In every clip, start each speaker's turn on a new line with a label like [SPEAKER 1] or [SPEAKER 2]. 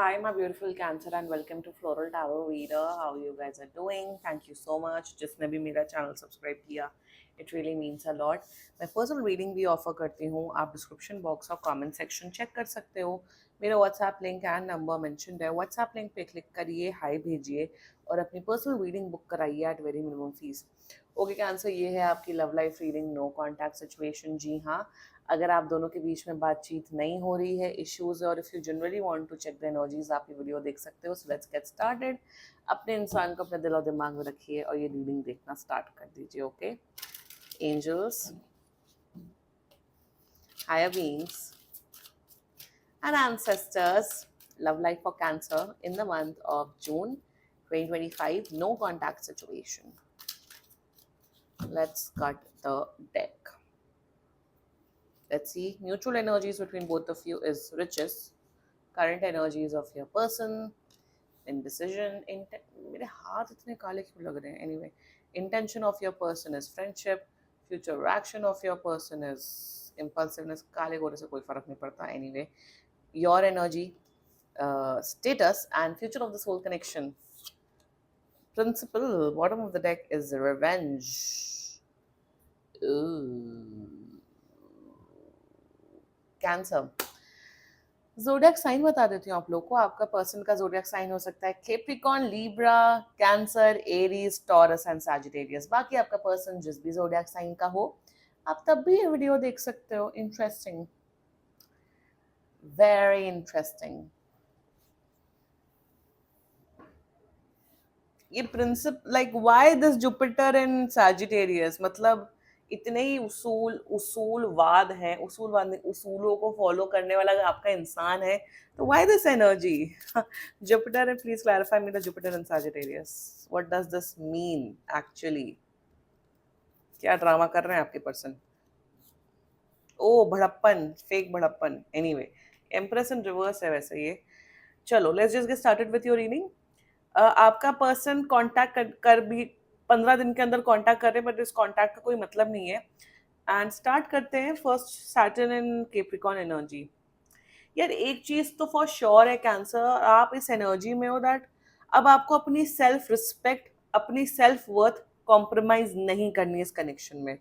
[SPEAKER 1] Hi, my beautiful Cancer, and welcome to Floral Tarot Reader. How you guys are doing? Thank you so much. जिसने भी मेरा channel subscribe किया, it really means a lot. मैं personal reading भी offer करती हूँ. आप description box और कमेंट सेक्शन चेक कर सकते हो. मेरा WhatsApp link and number mentioned है. व्हाट्सएप लिंक पे क्लिक करिए, हाई भेजिए और अपनी पर्सनल रीडिंग बुक कराइए at very minimum fees. Okay cancer, ये है आपकी love life reading. No contact situation. जी हाँ, अगर आप दोनों के बीच में बातचीत नहीं हो रही है, इश्यूज है, और if you generally want to check the energies, आप ये वीडियो देख सकते हो. So let's get started. अपने इंसान को अपने दिल और दिमाग में रखिए और ये रीडिंग देखना स्टार्ट कर दीजिए. Okay angels, higher beings and ancestors, love life for Cancer in the month of June 2025. No contact situation. Let's cut the deck. Let's see. Mutual energies between both of you is riches. Current energies of your person, indecision. मेरे हाथ इतने काले क्यों लग रहे हैं? Anyway, intention of your person is friendship. Future action of your person is impulsiveness. काले गोरे से कोई फर्क नहीं पड़ता. Anyway, your energy, status, and future of the soul connection. Principle, bottom of the deck is revenge. Ooh. Cancer. Zodiac sign बता देती हूँ आप लोग को. आपका पर्सन का ज़ोडिएक साइन हो सकता है Capricorn, Libra, cancer, Aries, taurus and Sagittarius. बाकी आपका पर्सन जिस भी ज़ोडिएक साइन का हो, आप तब भी ये वीडियो देख सकते हो. Interesting, very interesting. ये principle, like why this Jupiter in Sagittarius, मतलब इतने ही उसूलवाद है. उसूलवाद नहीं, उसूलों को फॉलो करने वाला अगर आपका इंसान है तो why this energy? Jupiter, please clarify me the Jupiter in Sagittarius. What does this mean actually? क्या ड्रामा कर रहे हैं आपके पर्सन? ओ भड़प्पन, फेक भड़प्पन. एनीवे, एम्प्रेस इन रिवर्स है वैसे ये. चलो let's just get started with your reading. आपका पर्सन कांटेक्ट कर भी 15 दिन के अंदर कांटेक्ट कर रहे हैं, बट इस कांटेक्ट का कोई मतलब नहीं है. एंड स्टार्ट करते हैं फर्स्ट सैटर्न इन कैप्रिकॉर्न एनर्जी. यार एक चीज तो फॉर श्योर है कैंसर, आप इस एनर्जी में हो दैट अब आपको अपनी सेल्फ रिस्पेक्ट, अपनी सेल्फ वर्थ कॉम्प्रोमाइज नहीं करनी इस कनेक्शन में.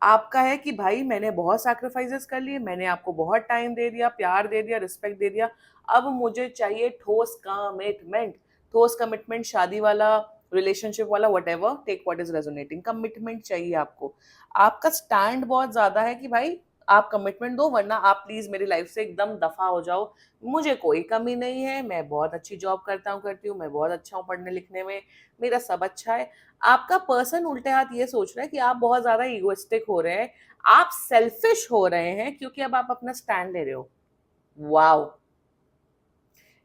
[SPEAKER 1] आपका है कि भाई मैंने बहुत सैक्रिफाइसेस कर लिए, मैंने आपको बहुत टाइम दे दिया, प्यार दे दिया, रिस्पेक्ट दे दिया. अब मुझे चाहिए ठोस कमिटमेंट. ठोस कमिटमेंट, शादी वाला, रिलेशनशिप वाला, whatever, take what is resonating. Commitment चाहिए आपको. आपका स्टैंड बहुत ज्यादा है कि भाई आप कमिटमेंट दो, वरना आप प्लीज मेरी लाइफ से एकदम दफा हो जाओ. मुझे कोई कमी नहीं है, मैं बहुत अच्छी जॉब करती हूँ, मैं बहुत अच्छा हूँ पढ़ने लिखने में, मेरा सब अच्छा है. आपका पर्सन उल्टे हाथ ये सोच रहा है कि आप बहुत ज्यादा इगोइस्टिक हो रहे हैं, आप सेल्फिश हो रहे हैं, क्योंकि अब आप अपना स्टैंड ले रहे हो. Wow,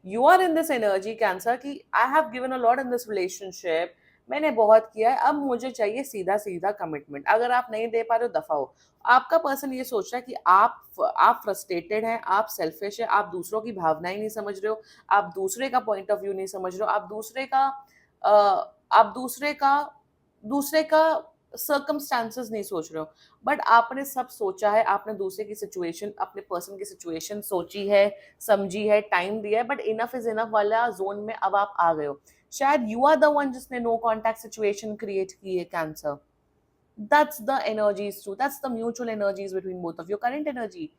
[SPEAKER 1] you are in this energy cancer की I have given a lot in this relationship. मैंने बहुत किया है, अब मुझे चाहिए सीधा सीधा कमिटमेंट. अगर आप नहीं दे पा रहे हो, दफा हो. आपका पर्सन ये सोच रहा है कि आप फ्रस्ट्रेटेड हैं, आप सेल्फिश है, आप दूसरों की भावनाएं नहीं समझ रहे हो, आप दूसरे का पॉइंट ऑफ व्यू नहीं समझ रहे हो, आप दूसरे का सर्कमस्टांसेस नहीं सोच रहे हो. बट आपने सब सोचा है, आपने दूसरे की सिचुएशन, अपने पर्सन की सिचुएशन सोची है, समझी है, टाइम दिया है, बट इनफ इज इनफ वाला जोन में अब आप आ गए हो. शायद यू आर द वन जिसने नो कॉन्टैक्ट सिचुएशन क्रिएट की है cancer. That's the energies through, that's the mutual energies between both of your current energy.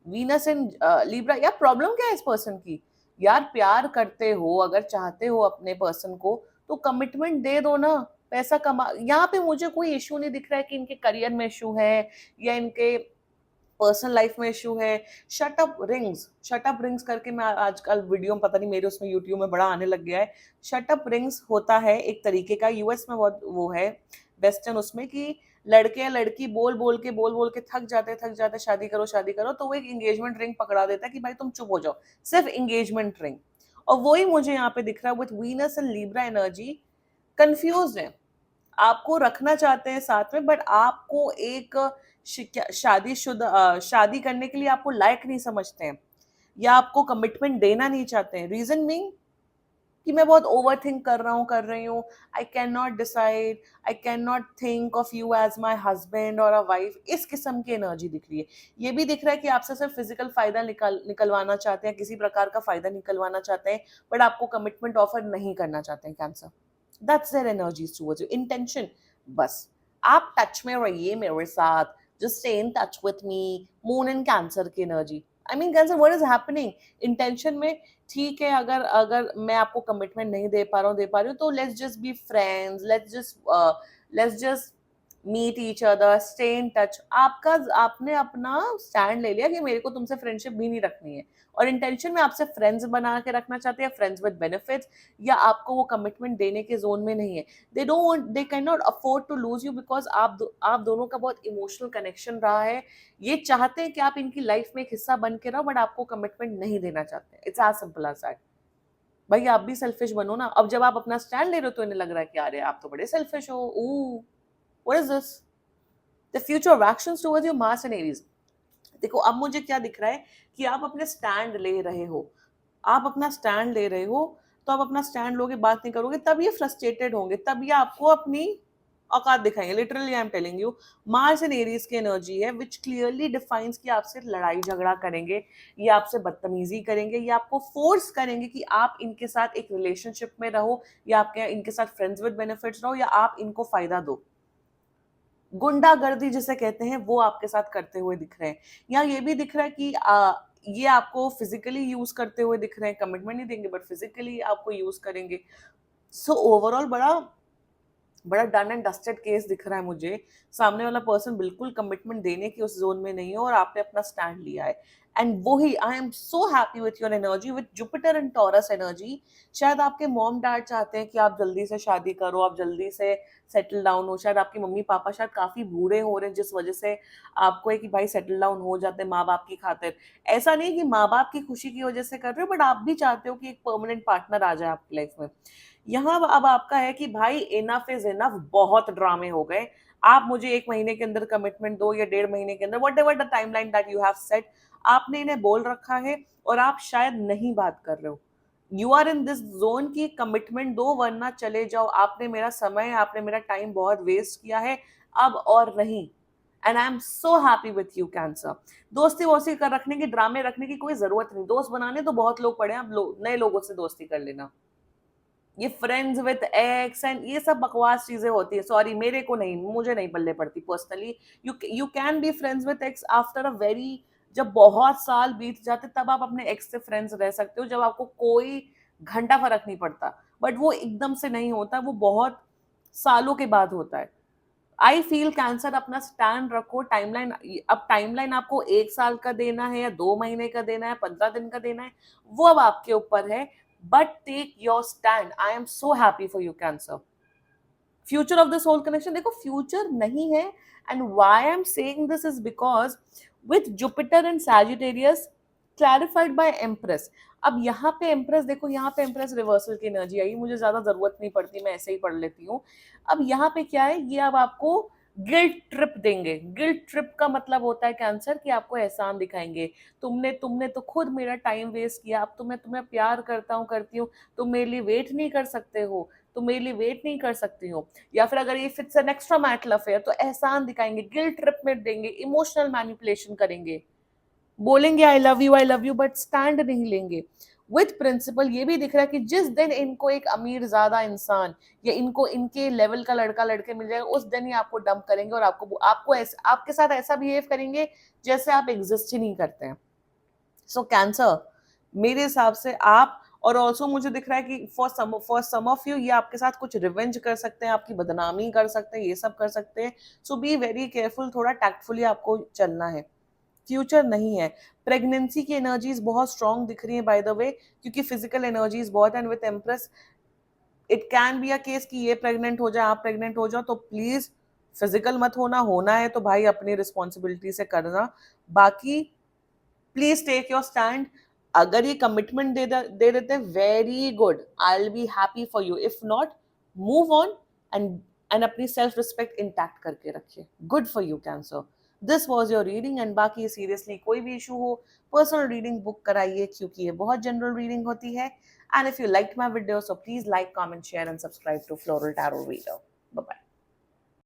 [SPEAKER 1] Venus and Libra. यार प्रॉब्लम क्या है इस पर्सन की? यार प्यार करते हो, अगर चाहते हो अपने पर्सन को, तो कमिटमेंट दे दो ना. पैसा कमा, यहाँ पे मुझे कोई इशू नहीं दिख रहा है कि इनके करियर में इशू है या इनके पर्सनल लाइफ में इशू है. शट अप रिंग्स करके मैं आजकल वीडियो में, पता नहीं मेरे उसमें यूट्यूब में बड़ा आने लग गया है. शट अप रिंग्स होता है एक तरीके का, यूएस में बहुत वो है, वेस्टर्न उसमें, कि लड़के या लड़की बोल बोल के थक जाते शादी करो, तो वो एक एंगेजमेंट रिंग पकड़ा देता है कि भाई तुम चुप हो जाओ. सिर्फ एंगेजमेंट रिंग. और वही मुझे यहाँ पे दिख रहा है with Venus and Libra energy. Confuse है, आपको रखना चाहते हैं साथ में, बट आपको एक शादी करने के लिए आपको लायक नहीं समझते हैं, या आपको कमिटमेंट देना नहीं चाहते हैं. रीजन मीन कि मैं बहुत ओवरथिंक कर रहा हूँ, कर रही हूँ, I can not decide, I can not think of you as my husband और अ वाइफ, इस किस्म की एनर्जी दिख रही है। ये भी दिख रहा है कि आपसे सिर्फ फिजिकल फायदा निकलवाना चाहते हैं, किसी प्रकार का फायदा निकलवाना चाहते हैं, बट आपको कमिटमेंट ऑफर नहीं करना चाहते हैं cancer. That's their energies towards you, intention. बस आप टच में रहिए मेरे साथ, just stay in touch with me. Moon and cancer की energy, I mean cancer, what is happening intention में? ठीक है, अगर अगर मैं आपको कमिटमेंट नहीं दे पा रहा हूँ, तो let's just be friends, let's just meet each other, stay in touch. आपका आपने अपना स्टैंड ले लिया कि मेरे को तुमसे फ्रेंडशिप भी नहीं रखनी है, और इंटेंशन में आपसे फ्रेंड्स बना के रखना चाहते हैं, फ्रेंड्स विद बेनिफिट्स, या आपको वो कमिटमेंट देने के जोन में नहीं है। They can not afford to lose you, because आप दोनों का बहुत इमोशनल कनेक्शन रहा है। ये चाहते हैं कि आप इनकी लाइफ में एक हिस्सा बन के रहो, बट आपको कमिटमेंट नहीं देना चाहते। It's as simple as that. भाई आप भी सेल्फिश बनो ना। अब जब आप अपना स्टैंड ले रहे हो तो इन्हें लग रहा है कि अरे आप तो बड़े सेल्फिश हो, what is this? The future of actions towards your Mars and Aries. देखो अब मुझे क्या दिख रहा है कि आप अपने स्टैंड ले रहे हो, आप अपना स्टैंड ले रहे हो, तो आप अपना स्टैंड लोगे, बात नहीं करोगे, तब ये फ्रस्ट्रेटेड होंगे, तब ये आपको अपनी औकात दिखाएंगे। Literally I am telling you, Mars and Aries की एनर्जी है विच क्लियरली डिफाइंस कि आपसे लड़ाई झगड़ा करेंगे, ये आपसे बदतमीजी करेंगे, ये आपको फोर्स करेंगे कि आप इनके साथ एक रिलेशनशिप में रहो, या आपके इनके साथ फ्रेंड्स विद बेनिफिट्स रहो, या आप इनको फायदा दो। गुंडागर्दी जिसे कहते हैं वो आपके साथ करते हुए दिख रहे हैं। या ये भी दिख रहा है कि ये आपको फिजिकली यूज करते हुए दिख रहे हैं, कमिटमेंट नहीं देंगे बट फिजिकली आपको यूज करेंगे। सो ओवरऑल बड़ा बड़ा डन एंड डस्टेड केस दिख रहा है मुझे। सामने वाला पर्सन बिल्कुल कमिटमेंट देने की उस जोन में नहीं है, और आपने अपना स्टैंड लिया है। एंड वो ही, I am so happy with your energy, with Jupiter and Taurus energy. शायद आपके मॉम डैड चाहते हैं कि आप जल्दी से शादी करो, आप जल्दी से सेटल डाउन हो। शायद आपके मम्मी पापा शायद काफी बूढ़े हो रहे हैं, जिस वजह से आपको है कि भाई सेटल डाउन हो जाते हैं माँ बाप की खातिर। ऐसा नहीं कि माँ बाप की खुशी की वजह से कर रहे हो, बट आप भी चाहते हो कि एक परमानेंट पार्टनर आ जाए आपकी लाइफ में। यहाँ अब आपका है कि भाई इनफ इज इनफ, बहुत ड्रामे हो गए। आप मुझे 1 महीने के अंदर कमिटमेंट दो, या 1.5 महीने के अंदर, what ever the timeline that you have set. आपने इन्हें बोल रखा है, और आप शायद नहीं बात कर रहे हो। You are in this zone की कमिटमेंट दो, वरना चले जाओ। आपने मेरा समय, आपने मेरा टाइम बहुत वेस्ट किया है, अब और नहीं। And I am so happy with you cancer. दोस्ती वोस्ती कर रखने की, ड्रामे रखने की कोई जरूरत नहीं। दोस्त बनाने तो बहुत लोग पड़े हैं, अब नए लोगों से दोस्ती कर लेना। ये फ्रेंड्स विद एक्स एंड ये सब बकवास चीजें होती है। सॉरी, मेरे को नहीं, मुझे नहीं पल्ले पड़ती personally. You can be friends with x after a very, जब बहुत साल बीत जाते तब आप अपने एक्स से फ्रेंड्स रह सकते हो, जब आपको कोई घंटा फर्क नहीं पड़ता। बट वो एकदम से नहीं होता, वो बहुत सालों के बाद होता है। आई फील कैंसर, अपना स्टैंड रखो। टाइमलाइन, अब टाइमलाइन आपको 1 साल का देना है, या 2 महीने का देना है, 15 दिन का देना है, वो अब आपके ऊपर है। But take your stand. I am so happy for you cancer. Future of this whole connection, देखो फ्यूचर नहीं है। And why I am saying this is because with Jupiter and Sagittarius clarified by empress. अब यहाँ पे empress, देखो यहाँ पे empress reversal की एनर्जी आई, मुझे ज्यादा जरूरत नहीं पड़ती, मैं ऐसे ही पढ़ लेती हूँ। अब यहाँ पे क्या है, ये अब आपको गिल्ट ट्रिप देंगे। गिल्ट ट्रिप का मतलब होता है कैंसर कि आपको एहसान दिखाएंगे। तुमने तो खुद मेरा टाइम वेस्ट किया, अब तुम्हें तुम्हें प्यार करता हूँ, करती हूँ, तुम मेरे लिए वेट नहीं कर सकते हो, तुम मेरे लिए वेट नहीं कर सकती हो। या फिर अगर ये fits an extra marital affair, तो एहसान दिखाएंगे, गिल्ट ट्रिप में देंगे, इमोशनल मैनिपुलेशन करेंगे, बोलेंगे I love you, but stand नहीं लेंगे। विथ प्रिंसिपल ये भी दिख रहा है कि जिस दिन इनको एक अमीर ज्यादा इंसान, या इनको इनके लेवल का लड़का लड़के मिल जाएगा, उस दिन ही आपको डंप करेंगे, और आपको ऐसा, आपके साथ ऐसा बिहेव करेंगे जैसे आप एग्जिस्ट ही नहीं करते हैं। सो कैंसर, मेरे हिसाब से आप, और ऑल्सो मुझे दिख रहा है कि फॉर सम ऑफ यू ये आपके साथ कुछ रिवेंज कर सकते हैं, आपकी बदनामी कर सकते हैं, ये सब कर सकते हैं। सो बी वेरी केयरफुल, थोड़ा टैक्टफुली आपको चलना है। फ्यूचर नहीं है। प्रेगनेंसी की एनर्जीज बहुत स्ट्रांग दिख रही है बाय द वे, क्योंकि फिजिकल एनर्जीज बहुत, and with empress it can be a case कि ये प्रेग्नेंट हो जाए, आप प्रेग्नेंट हो जाओ, तो प्लीज फिजिकल मत होना। होना है तो भाई अपनी रिस्पॉन्सिबिलिटी से करना। बाकी प्लीज टेक योर स्टैंड। अगर ये कमिटमेंट दे देते हैं, very good, I will be happy for you. If not, move on and अपनी सेल्फ रिस्पेक्ट इंटैक्ट करके रखिए। Good for you cancer. This was your reading. And बाकी सीरियसली कोई भी इशू हो, पर्सनल रीडिंग बुक कराइए, क्योंकि ये बहुत जनरल रीडिंग होती है। And if you like my video, so please like, comment, share and subscribe to floral tarot reader. Bye.